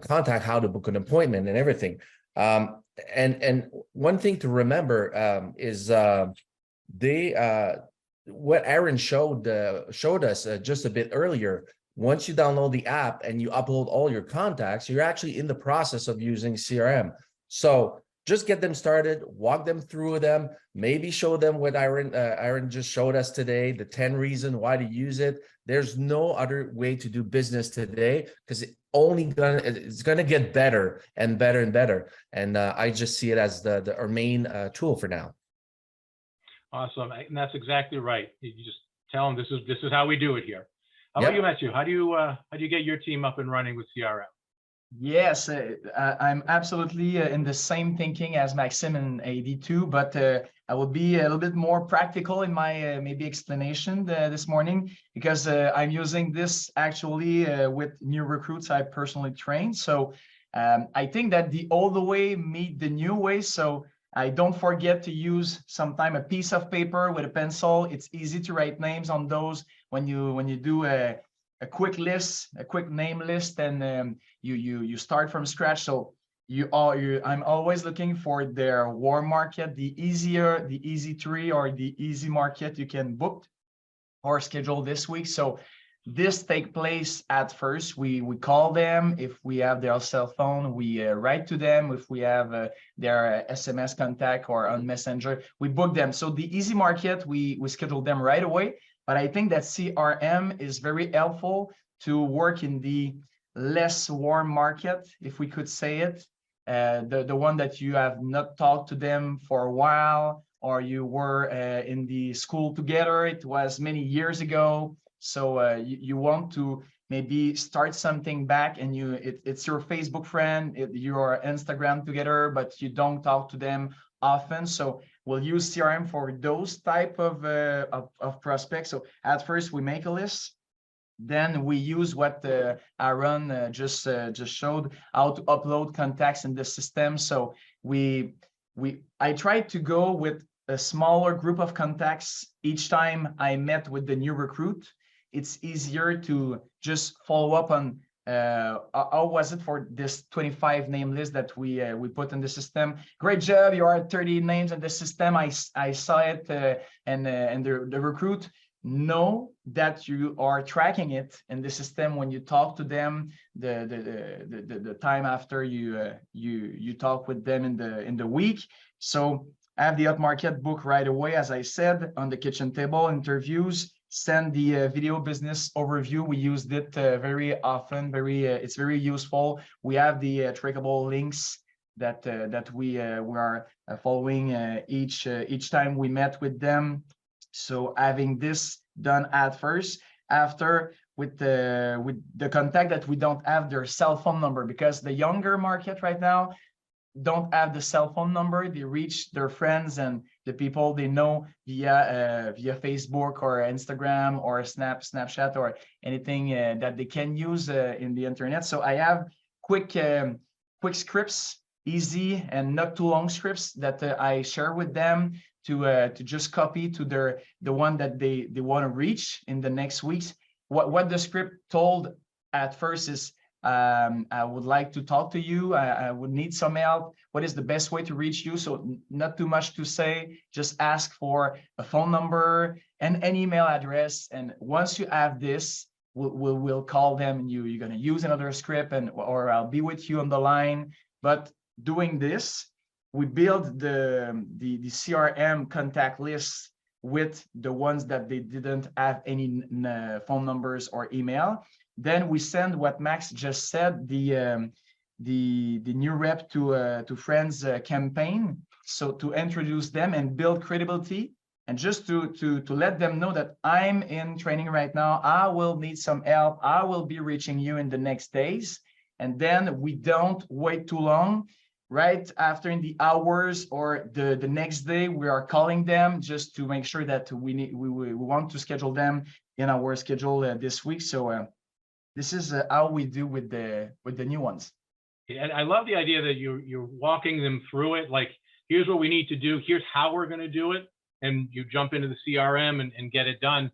contact, how to book an appointment and everything. And one thing to remember is what Aaron showed us just a bit earlier. Once you download the app and you upload all your contacts, you're actually in the process of using CRM. So just get them started, walk them through them, maybe show them what Aaron just showed us today, the 10 reasons why to use it. There's no other way to do business today, because it's gonna get better and better and better. And I just see it as our main tool for now. Awesome, and that's exactly right. You just tell them this is how we do it here. How about you, Matthew? How do you get your team up and running with CRM? Yes, I'm absolutely in the same thinking as Maxim and AD2, but I will be a little bit more practical in my maybe explanation this morning, because I'm using this actually with new recruits I personally train. So I think that the old way meet the new way. So I don't forget to use sometime a piece of paper with a pencil. It's easy to write names on those when you do a quick list, a quick name list, and you start from scratch. So I'm always looking for their warm market, the easy tree or the easy market you can book or schedule this week. So this take place at first. We call them if we have their cell phone. We write to them if we have their SMS contact or on Messenger. We book them. So the easy market, we schedule them right away. But I think that CRM is very helpful to work in the less warm market, if we could say it. The one that you have not talked to them for a while, or you were in the school together. It was many years ago. So you want to maybe start something back, and it's your Facebook friend, your Instagram together, but you don't talk to them often. So we'll use CRM for those type of prospects. So at first we make a list. Then we use what Aaron just showed, how to upload contacts in the system. So I tried to go with a smaller group of contacts each time I met with the new recruit. It's easier to just follow up on how was it for this 25 name list that we put in the system. Great job, you are at 30 names in the system. I saw it, and the recruit know that you are tracking it in the system when you talk to them, the time after you talk with them in the week. So I have the hot market book right away, as I said, on the kitchen table. Interviews, send the video business overview. We used it very often. It's very useful. We have the trackable links that we are following each time we met with them. So having this done at first, after with the contact that we don't have their cell phone number, because the younger market right now don't have the cell phone number. They reach their friends and the people they know via Facebook or Instagram or Snapchat or anything that they can use in the internet. So I have quick scripts, easy and not too long scripts that I share with them to just copy to the one that they want to reach in the next weeks. What the script told at first is, I would like to talk to you. I would need some help. What is the best way to reach you? So not too much to say, just ask for a phone number and an email address. And once you have this, we'll call them, and you're going to use another script, or I'll be with you on the line. But doing this, we build the CRM contact list with the ones that they didn't have any phone numbers or email. Then we send what Max just said, the new rep to friends campaign. So to introduce them and build credibility, and just to let them know that I'm in training right now. I will need some help. I will be reaching you in the next days. And then we don't wait too long. Right after, in the hours or the next day, we are calling them just to make sure that we want to schedule them in our schedule this week. So this is how we do with the new ones. And I love the idea that you're walking them through it. Like, here's what we need to do. Here's how we're going to do it. And you jump into the CRM and get it done.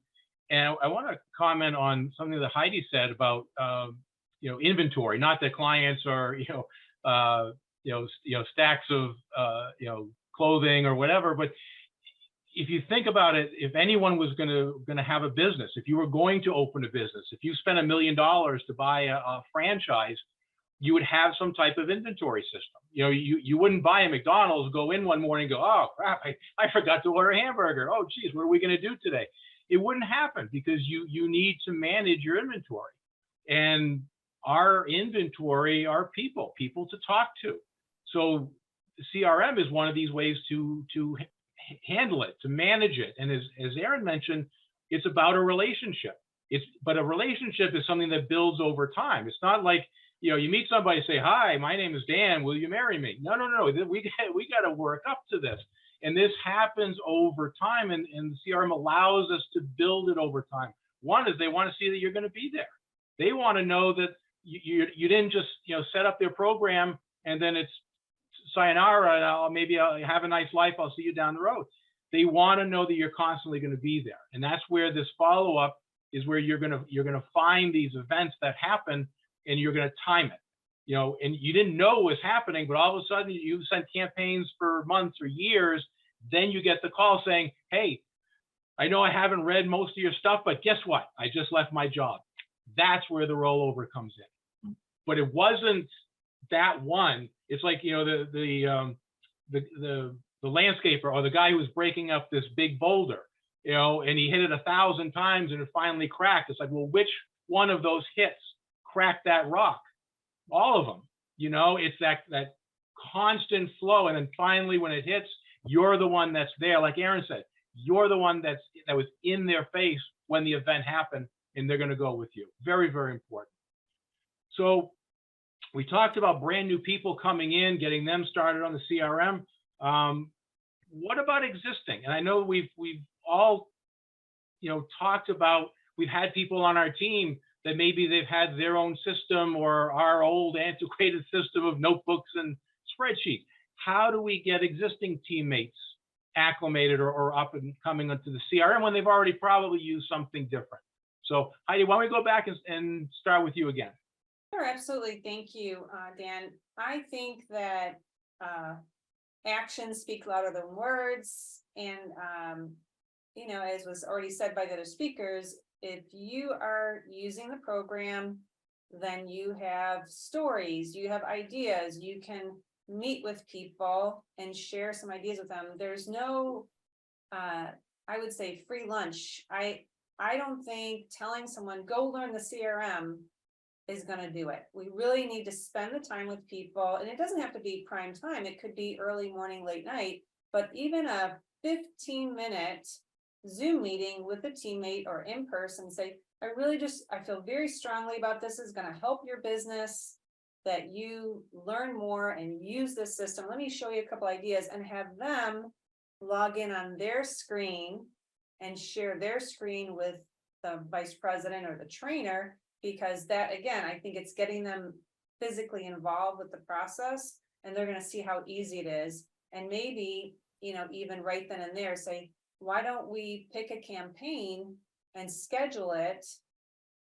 And I want to comment on something that Heidi said about inventory. Not that clients are stacks of clothing or whatever, but if you think about it, if anyone was going to have a business, if you were going to open a business, if you spent $1 million to buy a franchise, you would have some type of inventory system. You wouldn't buy a McDonald's, go in one morning and go, oh crap, I forgot to order a hamburger. Oh geez, what are we going to do today? It wouldn't happen, because you need to manage your inventory. And our inventory are people to talk to. So CRM is one of these ways to handle it, to manage it. And as Aaron mentioned, it's about a relationship. But a relationship is something that builds over time. It's not like, you meet somebody, say, hi, my name is Dan, will you marry me? No, we got to work up to this. And this happens over time, and the CRM allows us to build it over time. One is they want to see that you're going to be there. They want to know that you didn't just set up their program and then it's sayonara, and maybe I'll have a nice life, I'll see you down the road. They want to know that you're constantly going to be there. And that's where this follow-up is, where you're going to find these events that happen, and you're going to time it. And you didn't know it was happening, but all of a sudden you sent campaigns for months or years. Then you get the call saying, hey, I know I haven't read most of your stuff, but guess what? I just left my job. That's where the rollover comes in. But it wasn't that one. It's like, the landscaper, or the guy who was breaking up this big boulder, and he hit it 1,000 times and it finally cracked. It's like, well, which one of those hits cracked that rock? All of them. It's that constant flow. And then finally, when it hits, you're the one that's there. Like Aaron said, you're the one that was in their face when the event happened, and they're going to go with you. Very, very important. So we talked about brand new people coming in, getting them started on the CRM. What about existing? And I know we've all, talked about, we've had people on our team that maybe they've had their own system, or our old antiquated system of notebooks and spreadsheets. How do we get existing teammates acclimated or up and coming onto the CRM when they've already probably used something different? So Heidi, why don't we go back and start with you again? Sure, absolutely. Thank you, Dan. I think that actions speak louder than words. And, as was already said by the other speakers, if you are using the program, then you have stories, you have ideas, you can meet with people and share some ideas with them. There's no, I would say, free lunch. I don't think telling someone, go learn the CRM is going to do it. We really need to spend the time with people, and it doesn't have to be prime time. It could be early morning, late night, but even a 15-minute Zoom meeting with a teammate or in person, say, I feel very strongly about this is going to help your business, that you learn more and use this system. Let me show you a couple ideas, and have them log in on their screen and share their screen with the vice president or the trainer, because that, again, I think it's getting them physically involved with the process, and they're going to see how easy it is. And maybe, even right then and there say, why don't we pick a campaign and schedule it?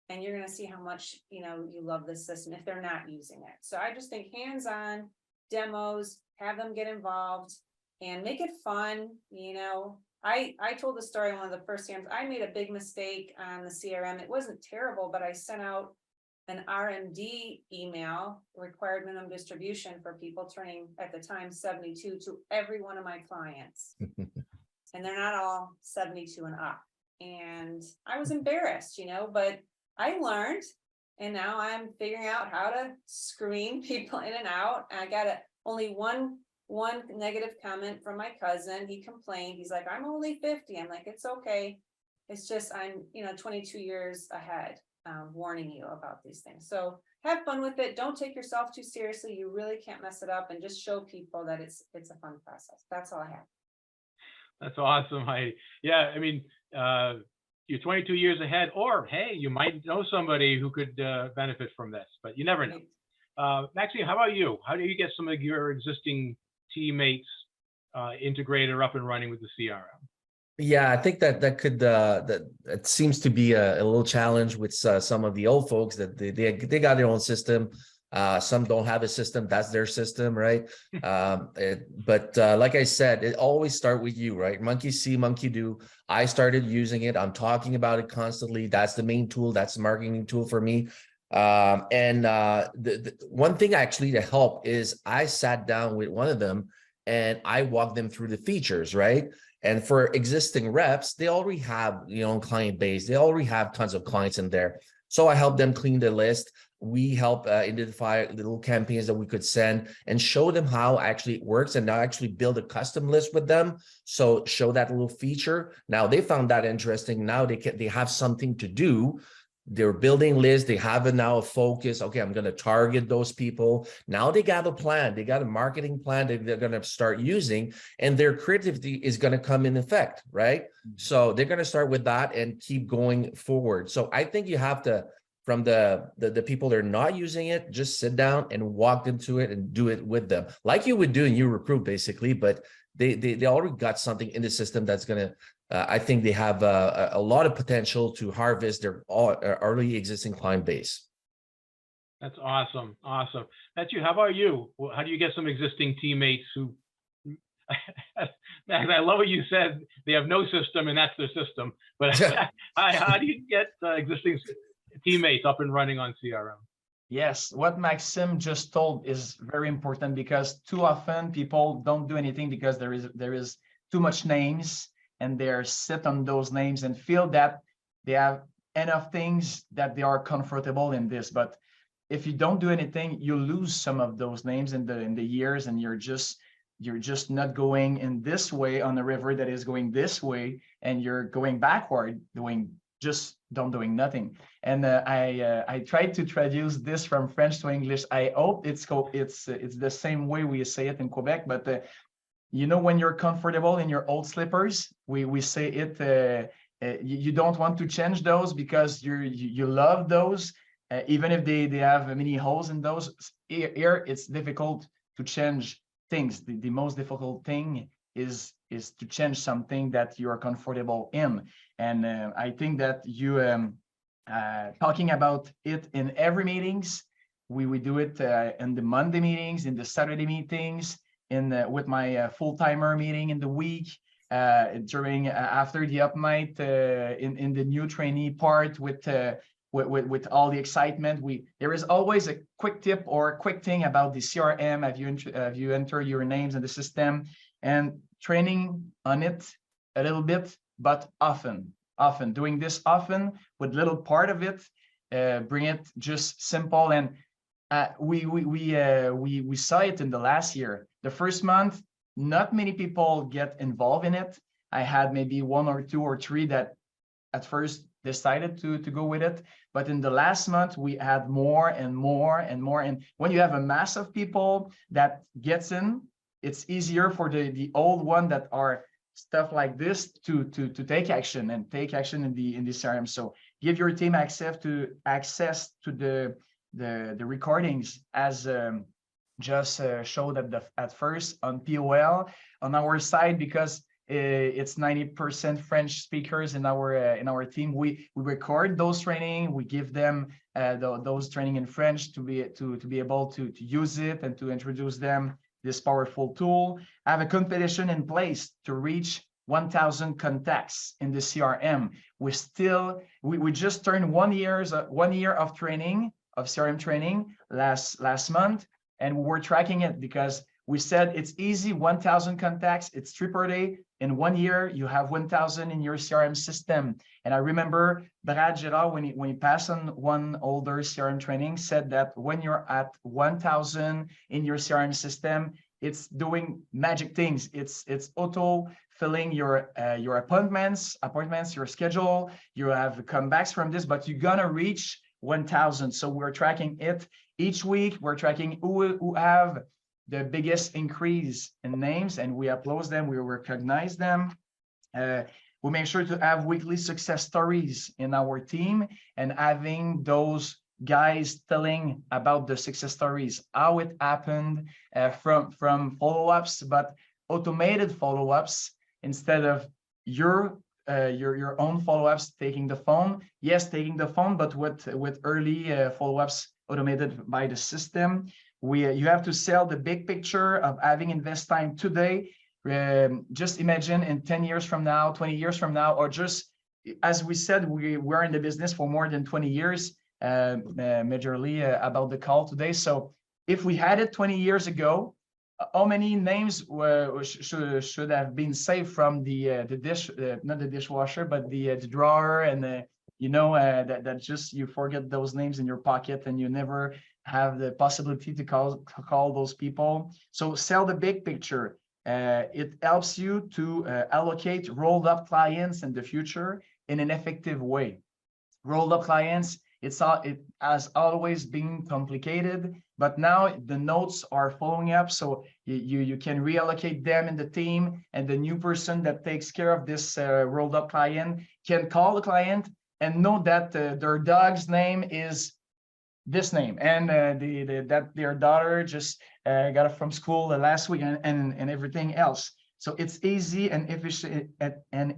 And you're going to see how much, you love this system if they're not using it. So I just think hands-on demos, have them get involved and make it fun. I told the story on one of the first times I made a big mistake on the CRM. It wasn't terrible, but I sent out an RMD email, required minimum distribution, for people turning at the time 72, to every one of my clients. And they're not all 72 and up. And I was embarrassed, but I learned, and now I'm figuring out how to screen people in and out. And I got only one negative comment from my cousin. He complained. He's like, I'm only 50. I'm like, it's okay. It's just, I'm, 22 years ahead, warning you about these things. So have fun with it. Don't take yourself too seriously. You really can't mess it up, and just show people that it's a fun process. That's all I have. That's awesome, Heidi. Yeah, I mean, you're 22 years ahead, or hey, you might know somebody who could benefit from this, but you never know. Maxine, how about you? How do you get some of your existing teammates integrated or up and running with the CRM? Yeah, I think that could that it seems to be a little challenge with some of the old folks, that they got their own system. Some don't have a system. That's their system, right? But like I said, it always start with you, right? Monkey see, monkey do. I started using it. I'm talking about it constantly. That's the main tool. That's the marketing tool for me. The one thing actually to help is I sat down with one of them and I walked them through the features, right? And for existing reps, they already have, client base. They already have tons of clients in there. So I helped them clean the list. We help identify little campaigns that we could send and show them how actually it works, and now actually build a custom list with them. So show that little feature. Now they found that interesting. Now they have something to do. they're building lists. They have now a focus. Okay, I'm going to target those people. Now they got a plan. They got a marketing plan that they're going to start using, and their creativity is going to come in effect, right? So they're going to start with that and keep going forward. So I think you have to, from the people that are not using it, just sit down and walk into it and do it with them, like you would do in your recruit, basically. But they already got something in the system that's going to. I think they have a lot of potential to harvest their already existing client base. That's awesome. Awesome. That's you. How about you? How do you get some existing teammates who, Max, I love what you said. They have no system and that's their system. But how do you get existing teammates up and running on CRM? Yes, what Maxime just told is very important, because too often people don't do anything because there is too much names, and they're sit on those names and feel that they have enough things that they are comfortable in this. But if you don't do anything, you lose some of those names in the years, and you're just not going in this way on the river that is going this way, and you're going backward, doing nothing. And I tried to traduce this from French to English. I hope it's the same way we say it in Quebec, but you know, when you're comfortable in your old slippers, we say it, you don't want to change those because you love those, even if they have many holes in those. Here it's difficult to change things. The most difficult thing is to change something that you are comfortable in. And I think that you talking about it in every meetings, we do it in the Monday meetings, in the Saturday meetings, with my full-timer meeting in the week, during after the up night, in the new trainee part, with all the excitement. There is always a quick tip or a quick thing about the CRM. Have you enter your names in the system, and training on it a little bit, but often doing this often with little part of it, bring it just simple. And we saw it in the last year. The first month, not many people get involved in it. I had maybe 1 or 2 or 3 that at first decided to go with it. But in the last month, we had more and more and more. And when you have a mass of people that gets in, it's easier for the old one that are stuff like this to take action in the CRM. So give your team access to the recordings, as just showed at first on POL on our side, because it's 90% French speakers in our team. We record those training. We give them those training in French to be able to use it and to introduce them this powerful tool. I have a competition in place to reach 1,000 contacts in the CRM. We just turned 1 year of training, of CRM training last month, and we're tracking it because we said it's easy. 1,000 contacts, it's 3 per day. In 1 year, you have 1,000 in your CRM system. And I remember Brad Gerard, when he passed on one older CRM training, said that when you're at 1,000 in your CRM system, it's doing magic things. It's auto filling your appointments, your schedule. You have comebacks from this, but you're gonna reach 1,000. So we're tracking it each week. We're tracking who have the biggest increase in names, and we upload them, we recognize them. We make sure to have weekly success stories in our team, and having those guys telling about the success stories, how it happened, from follow-ups, but automated follow-ups instead of your own follow-ups taking the phone. Yes, taking the phone, but with early follow-ups automated by the system. You have to sell the big picture of having invest time today. Just imagine in 10 years from now, 20 years from now, or just as we said, we're in the business for more than 20 years, majorly about the call today. So if we had it 20 years ago, how many names should have been saved from the dish, not the dishwasher, but the drawer, and that just you forget those names in your pocket and you never have the possibility to call those people. So sell the big picture. It helps you to allocate rolled up clients in the future in an effective way. rolled up clients. It has always been complicated, but now the notes are following up, so you can reallocate them in the team, and the new person that takes care of this rolled up client can call the client and know that their dog's name is this name, and that their daughter just got it from school last week, and everything else. So it's easy and efficient, an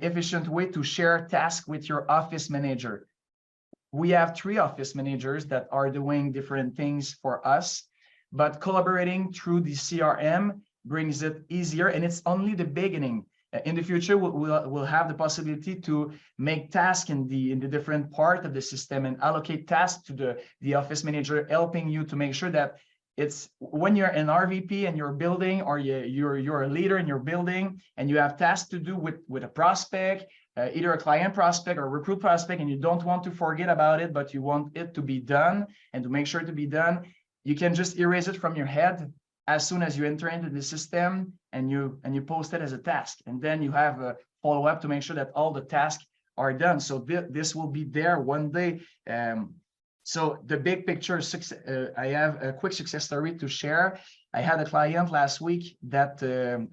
efficient way to share tasks with your office manager. We have 3 office managers that are doing different things for us, but collaborating through the CRM brings it easier, and it's only the beginning. In the future, we'll have the possibility to make tasks in the different part of the system and allocate tasks to the office manager, helping you to make sure that it's when you're an RVP and you're building, or you're a leader in your building, and you have tasks to do with a prospect, either a client prospect or recruit prospect, and you don't want to forget about it, but you want it to be done and to make sure to be done, you can just erase it from your head as soon as you enter into the system, and you post it as a task, and then you have a follow-up to make sure that all the tasks are done. So this will be there one day. So the big picture, I have a quick success story to share. I had a client last week that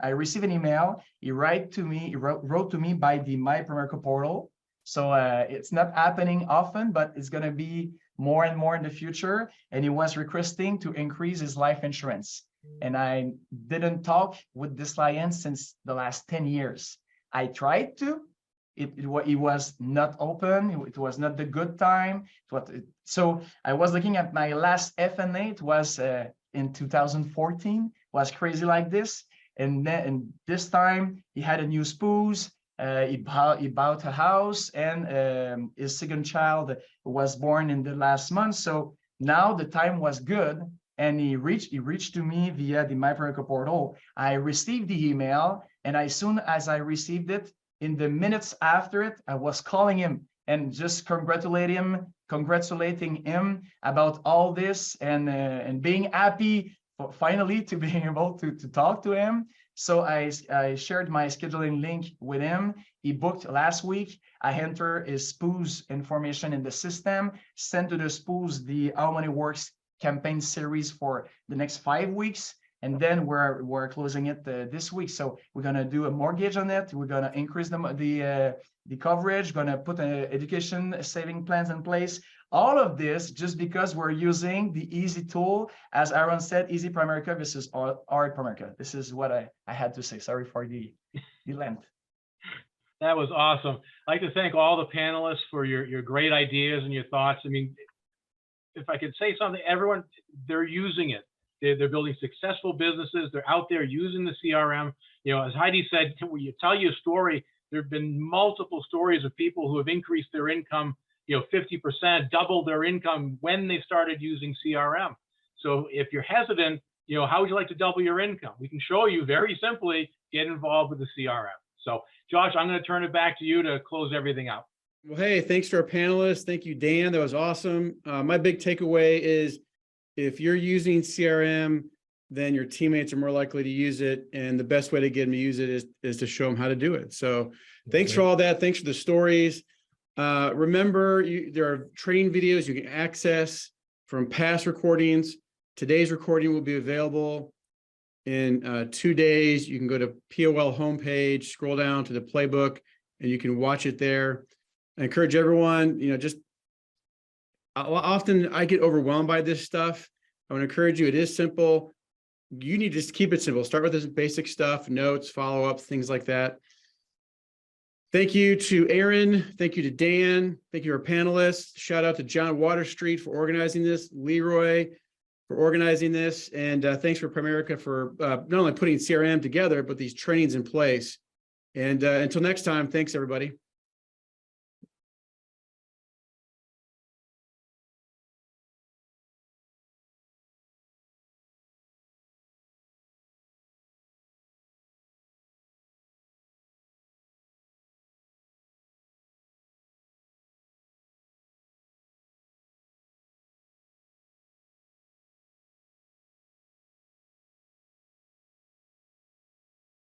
I received an email. He wrote to me by the My Primerica portal. So it's not happening often, but it's going to be more and more in the future. And he was requesting to increase his life insurance. And I didn't talk with this client since the last 10 years. I tried to. It was not open. It was not the good time. So I was looking at my last FNA. It was in 2014. It was crazy like this. And this time he had a new spouse. He bought a house, and his second child was born in the last month. So now the time was good, and he reached to me via the My Primerica portal. I received the email, and as soon as I received it, in the minutes after it, I was calling him and just congratulating him about all this, and being happy finally to being able to talk to him. So I shared my scheduling link with him. He booked last week. I enter his spouse information in the system, sent to the spouse the How Money Works campaign series for the next 5 weeks. And then we're closing it this week. So we're gonna do a mortgage on it. We're gonna increase the coverage. Gonna put an education saving plans in place. All of this just because we're using the easy tool, as Aaron said, easy Primerica versus hard Primerica. This is what I had to say. Sorry for the length. That was awesome. I'd like to thank all the panelists for your great ideas and your thoughts. I mean, if I could say something, everyone, they're using it. They're building successful businesses. They're out there using the CRM. You know, as Heidi said, when you tell you a story, there have been multiple stories of people who have increased their income, 50%, doubled their income when they started using CRM. So if you're hesitant, how would you like to double your income? We can show you very simply, get involved with the CRM. So Josh, I'm going to turn it back to you to close everything out. Well, hey, thanks to our panelists. Thank you, Dan. That was awesome. My big takeaway is if you're using CRM, then your teammates are more likely to use it. And the best way to get them to use it is to show them how to do it. So thanks for all that. Thanks for the stories. Remember, there are training videos you can access from past recordings. Today's recording will be available in 2 days. You can go to POL homepage, scroll down to the playbook, and you can watch it there. I encourage everyone, often I get overwhelmed by this stuff. I want to encourage you. It is simple. You need to just keep it simple. Start with this basic stuff, notes, follow-ups, things like that. Thank you to Aaron. Thank you to Dan. Thank you to our panelists. Shout out to John Waterstreet for organizing this, Leroy for organizing this, and thanks for Primerica for not only putting CRM together, but these trainings in place. And until next time, thanks everybody.